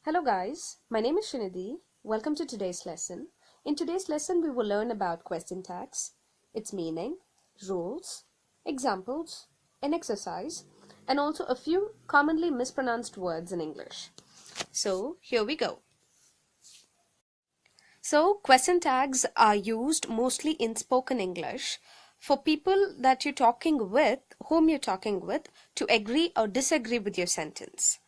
Hello guys, my name is Shinidhi. Welcome to today's lesson. In today's lesson, we will learn about question tags, its meaning, rules, examples, an exercise, and also a few commonly mispronounced words in English. So here we go. So question tags are used mostly in spoken English for people that you're talking with, whom you're talking with, to agree or disagree with your sentence.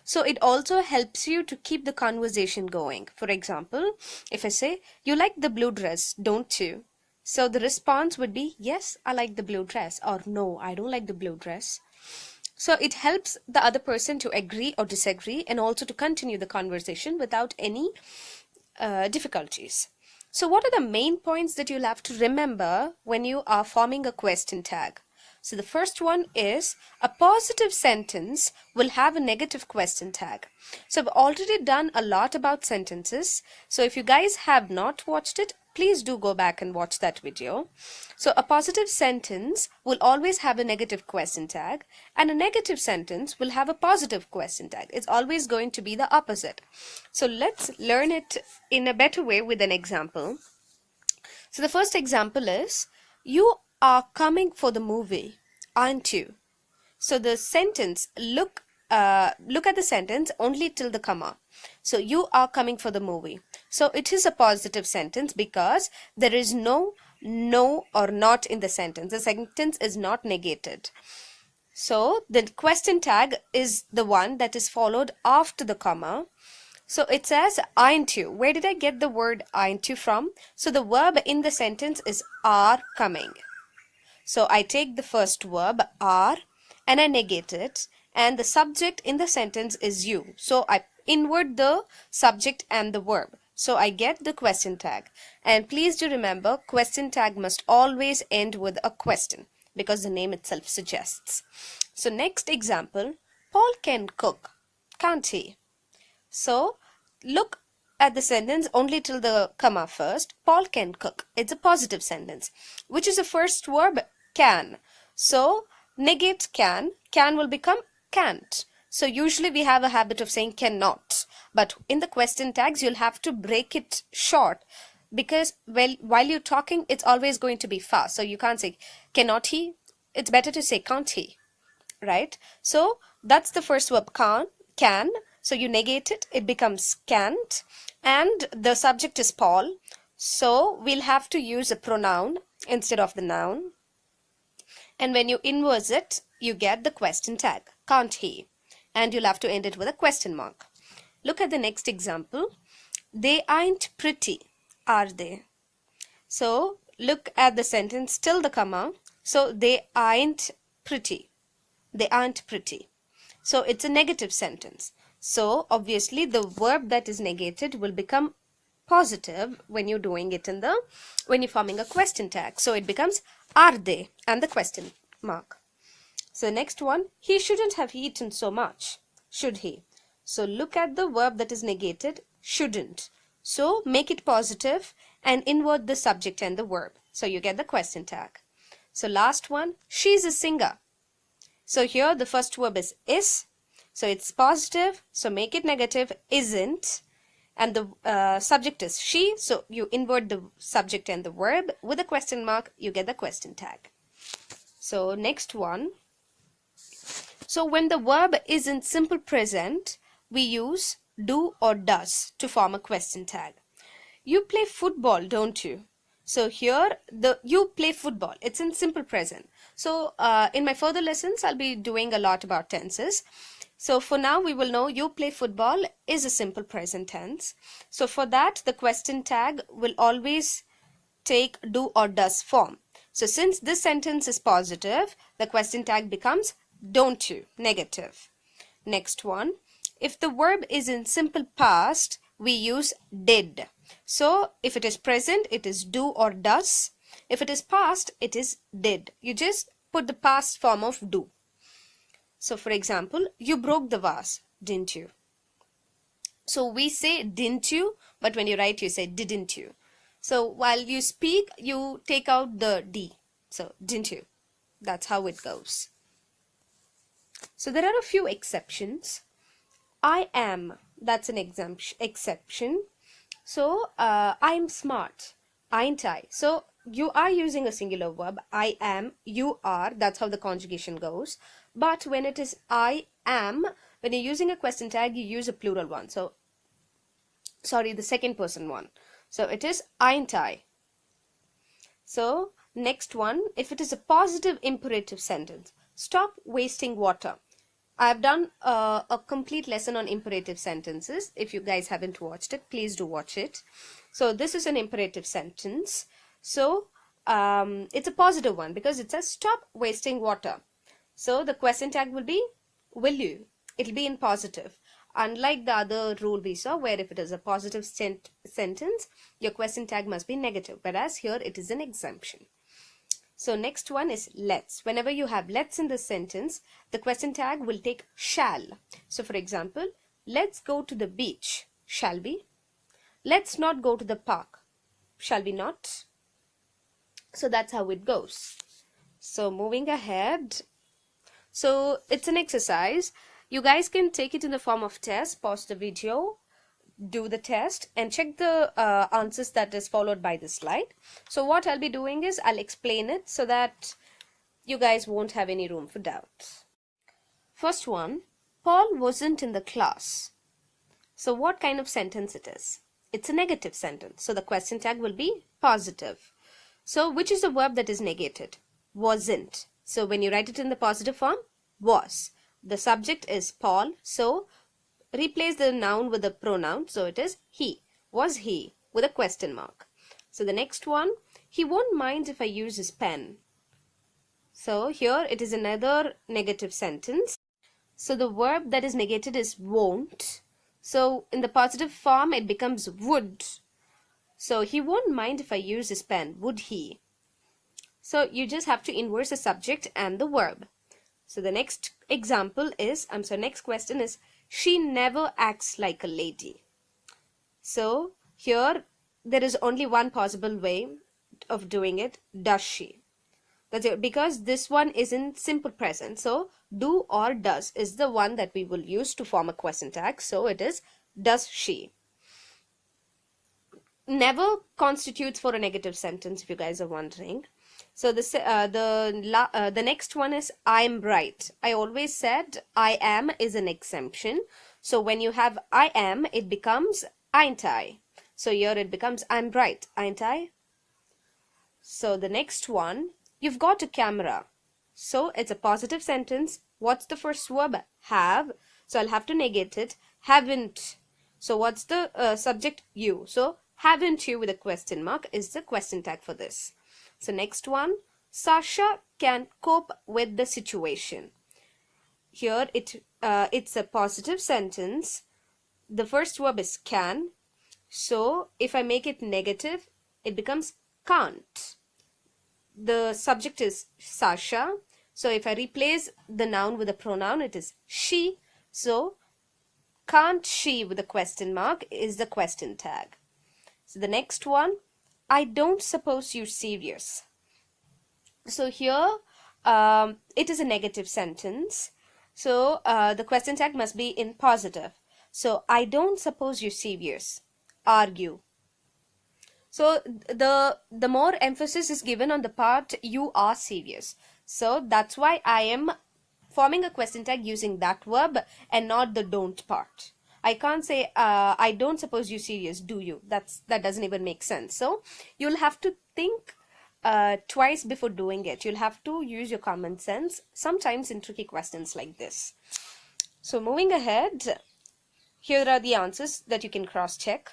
So it also helps you to keep the conversation going. For example, if I say, you like the blue dress, don't you? So the response would be, yes, I like the blue dress, or no, I don't like the blue dress. So it helps the other person to agree or disagree and also to continue the conversation without any difficulties. So what are the main points that you'll have to remember when you are forming a question tag? So the first one is a positive sentence will have a negative question tag. So I've already done a lot about sentences. So if you guys have not watched it, please do go back and watch that video. So a positive sentence will always have a negative question tag, and a negative sentence will have a positive question tag. It's always going to be the opposite. So let's learn it in a better way with an example. So the first example is, you are coming for the movie, aren't you? So the sentence, look at the sentence only till the comma. So you are coming for the movie. So it is a positive sentence because there is no or not in the sentence. The sentence is not negated. So the question tag is the one that is followed after the comma. So it says, aren't you? Where did I get the word aren't you from? So the verb in the sentence is are coming. So I take the first verb are and I negate it, and the subject in the sentence is you. So I invert the subject and the verb. So I get the question tag. And please do remember, question tag must always end with a question because the name itself suggests. So next example, Paul can cook, can't he? So look at the sentence only till the comma first. Paul can cook. It's a positive sentence. Which is the first verb? Can. So negate can. Can will become can't. So usually we have a habit of saying cannot. But in the question tags, you'll have to break it short because while you're talking, it's always going to be fast. So you can't say cannot he. It's better to say can't he. Right? So that's the first verb can. So you negate it, it becomes can't, and the subject is Paul. So we'll have to use a pronoun instead of the noun. And when you inverse it, you get the question tag, can't he? And you'll have to end it with a question mark. Look at the next example. They aren't pretty, are they? So look at the sentence till the comma. So they aren't pretty. They aren't pretty. So it's a negative sentence. So obviously the verb that is negated will become positive when you're doing it when you're forming a question tag. So it becomes are they and the question mark. So next one, he shouldn't have eaten so much, should he? So look at the verb that is negated, shouldn't. So make it positive and invert the subject and the verb. So you get the question tag. So last one, she's a singer. So here the first verb is. So it's positive. So make it negative, isn't. And the subject is she. So you invert the subject and the verb. With a question mark, you get the question tag. So next one. So when the verb is in simple present, we use do or does to form a question tag. You play football, don't you? So here you play football, it's in simple present. So in my further lessons, I'll be doing a lot about tenses. So for now, we will know you play football is a simple present tense. So for that, the question tag will always take do or does form. So since this sentence is positive, the question tag becomes don't you, negative. Next one, if the verb is in simple past, we use did. So if it is present, it is do or does. If it is past, it is did. You just put the past form of do. So for example, you broke the vase, didn't you? So we say didn't you, but when you write, you say didn't you. So while you speak, you take out the D. So didn't you? That's how it goes. So there are a few exceptions. I am, that's an exception. So I'm smart, ain't I? So you are using a singular verb. I am, you are, that's how the conjugation goes. But when it is I am, when you're using a question tag, you use a plural one. So sorry, the second person one. So it is ain't I. So next one, if it is a positive imperative sentence, stop wasting water. I've done a complete lesson on imperative sentences. If you guys haven't watched it, please do watch it. So this is an imperative sentence. So it's a positive one because it says stop wasting water. So the question tag will be will you. It'll be in positive. Unlike the other rule we saw where if it is a positive sentence, your question tag must be negative. Whereas here it is an exemption. So next one is let's. Whenever you have let's in this sentence, the question tag will take shall. So for example, let's go to the beach. Shall we? Let's not go to the park. Shall we not? So that's how it goes. So moving ahead. So it's an exercise. You guys can take it in the form of test. Pause the video, do the test and check the answers that is followed by the slide. So what I'll be doing is I'll explain it so that you guys won't have any room for doubt. First one, Paul wasn't in the class. So what kind of sentence it is? It's a negative sentence. So the question tag will be positive. So which is the verb that is negated? Wasn't. So when you write it in the positive form, was. The subject is Paul. So replace the noun with a pronoun. So it is he. Was he? With a question mark. So the next one, he won't mind if I use his pen. So here it is another negative sentence. So the verb that is negated is won't. So in the positive form it becomes would. So he won't mind if I use his pen. Would he? So you just have to inverse the subject and the verb. So the next example is, next question is, she never acts like a lady. So here there is only one possible way of doing it. Does she? That's it, because this one is in simple present. So do or does is the one that we will use to form a question tag. So it is does she. Never constitutes for a negative sentence if you guys are wondering. So the next one is I'm right. I always said I am is an exemption. So when you have I am, it becomes ain't I. So here it becomes I'm right, ain't I? So the next one, you've got a camera. So it's a positive sentence. What's the first verb? Have. So I'll have to negate it. Haven't. So what's the subject? You. So haven't you with a question mark is the question tag for this. So next one, Sasha can cope with the situation. Here it's a positive sentence. The first verb is can. So if I make it negative, it becomes can't. The subject is Sasha. So if I replace the noun with a pronoun, it is she. So can't she with a question mark is the question tag. So the next one, I don't suppose you're serious. So here it is a negative sentence. So the question tag must be in positive. So I don't suppose you're serious. Are you? So the more emphasis is given on the part you are serious. So that's why I am forming a question tag using that verb and not the don't part. I can't say I don't suppose you're serious, do you? That doesn't even make sense. So you'll have to think twice before doing it. You'll have to use your common sense sometimes in tricky questions like this. So moving ahead, here are the answers that you can cross-check.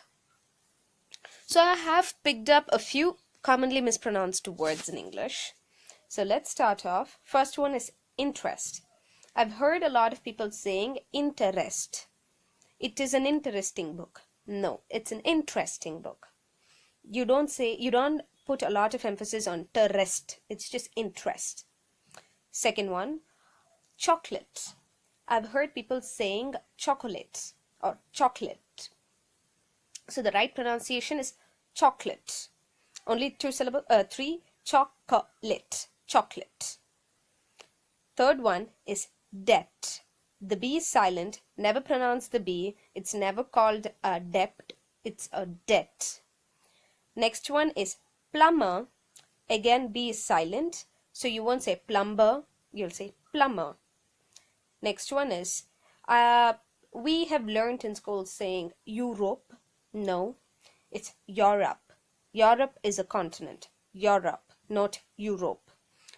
So I have picked up a few commonly mispronounced words in English. So let's start off. First one is interest. I've heard a lot of people saying interest. It is an interesting book. No, it's an interesting book. You don't put a lot of emphasis on terest. It's just interest. Second one, chocolate. I've heard people saying chocolate or chocolate. So the right pronunciation is chocolate. Only three, chocolate. Chocolate. Third one is debt. The B is silent. Never pronounce the B. It's never called a debt. It's a debt. Next one is plumber. Again, B is silent. So you won't say plumber. You'll say plumber. Next one is, we have learned in school saying Europe. No, it's Europe. Europe is a continent. Europe, not Europe.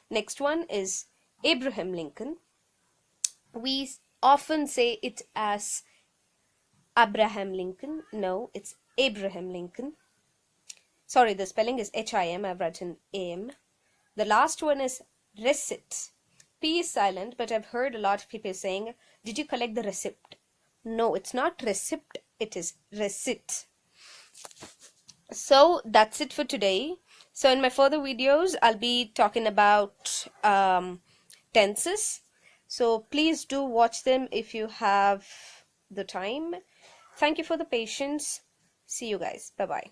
Next one is Abraham Lincoln. We often say it as Abraham Lincoln. No, it's Abraham Lincoln. Sorry, the spelling is H-I-M. I've written A-M. The last one is receipt. P is silent, but I've heard a lot of people saying, did you collect the receipt? No, it's not receipt, it is receipt. So that's it for today. So in my further videos, I'll be talking about tenses. So please do watch them if you have the time. Thank you for the patience. See you guys. Bye-bye.